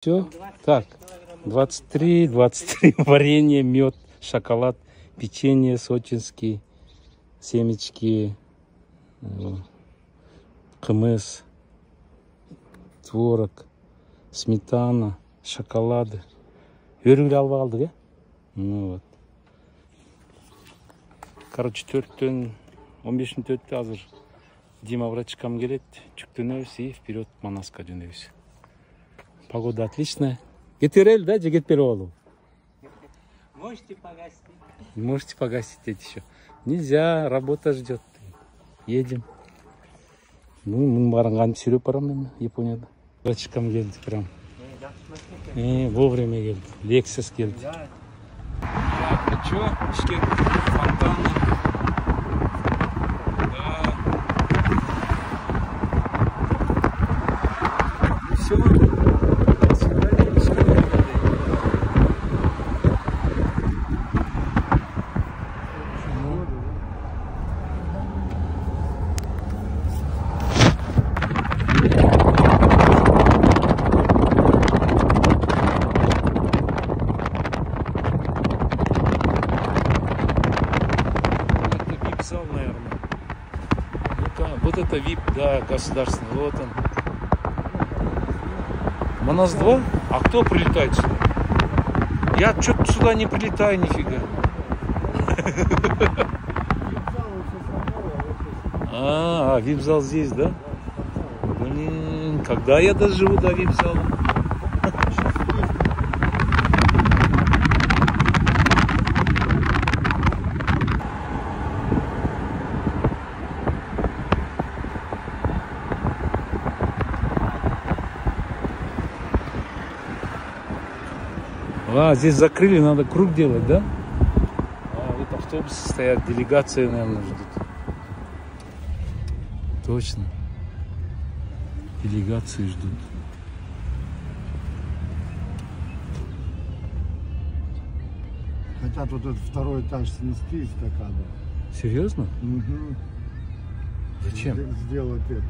Все. Так, 23 варенье, мед, шоколад, печенье сочинский, семечки, кымыз, творог, сметана, шоколады. Өргүлө алып алдык, э? Ну вот. Короче, 4-төн 15-тен өттү азыр. Дима врачкам келет, жүктөнөбүз и вперед Манаска жөнөбүз. Погода отличная. Кетерель, да, же кетпей болу? Можете погасить. Можете погасить еще. Нельзя, работа ждет. Едем. Ну, мы баранган сүйрөп барам эми Японияда. Врачкам келди прям. Вовремя келди. Лексус келди. Так, ну чё, Бишкек, фонтаны. Да. Все. Зал, наверное. Вот это VIP, да, государственный. Вот он. Манас 2? А кто прилетает сюда? Я что-то сюда не прилетаю, нифига. VIP-зал здесь, да? Блин, когда я доживу до VIP-зала? Здесь закрыли, надо круг делать, да? Вот автобусы стоят, делегации, наверное, ждут. Точно. Делегации ждут. Хотят вот этот второй этаж снести эстакаду. Серьезно? Угу. Зачем? Сделать это.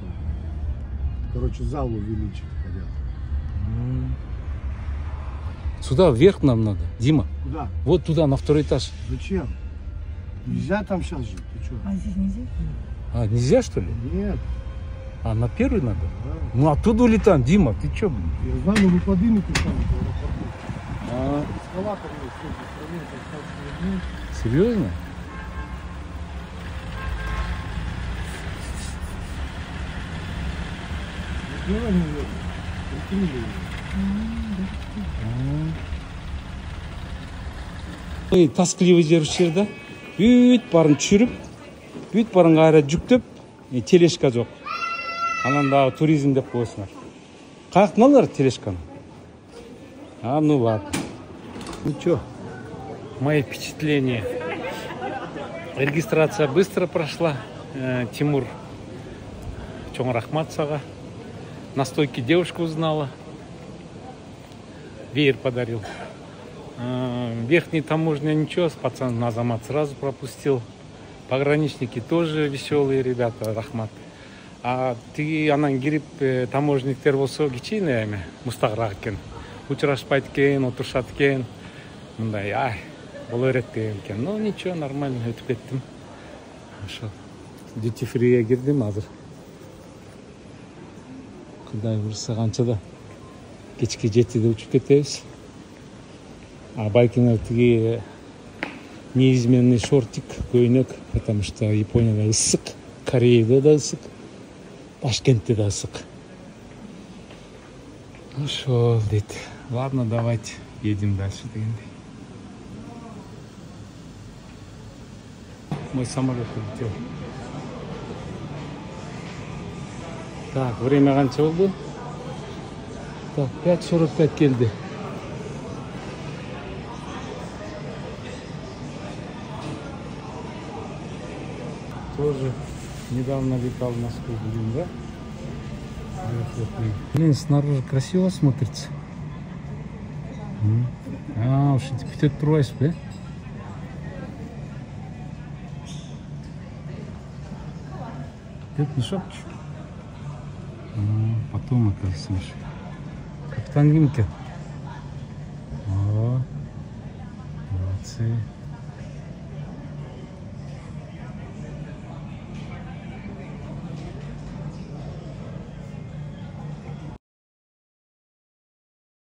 Короче, зал увеличить хотят. Сюда вверх нам надо, Дима. Куда? Вот туда, на второй этаж. Зачем? Нельзя там сейчас жить. Ты что? А здесь нельзя? Нельзя, что ли? Нет. На первый надо? Да. Ну, оттуда улетаем, Дима, ты что, блин? Я знаю, но вы поднимете сами в аэропорту. Эскалатор есть, инструмент, Серьезно? сделали, наверное. Прикрыли его. Таскливый жер да? Бүт барын түшүрүп, бүт барын кайра жүктөп, телешка жок. Анан дагы туризм деп коесуңар. Каяктан алар телешканы? Ну ладно. Ну чё? Мои впечатления. Регистрация быстро прошла. Тимур, чоң рахмат сага. На стойке девушка узнала. Веер подарил. Верхний таможня ничего, пацан Назамат сразу пропустил. Пограничники тоже веселые ребята, рахмат. Ты анан кирип таможниктер болсо кичине эми мустагыраак экен. Учурашпайт экен, отурушат экен. Мындай, боло берет деген экен. Ну ничего, нормально өтүп кеттим. Ошо duty free'ге кирдим азыр. Кудай бурса канчада кечки 7-де учуп кетебиз. Байкингер тиги неизменный шортик, көйнөк, потому что Японияда ысык, Кореяда да ысык, Ташкентте да ысык. Ошол дейт. Ладно, давайте едем дальше дегендей. Мой самолет улетел. Так, время канча болду? Так, 5:45 келди. Тоже недавно летал в Москву, блин, да? Блин, снаружи красиво смотрится. Уж эти птет турбайсыз, да? Птет мешок. Потом оказывается. Капитан ким экен? Молодцы.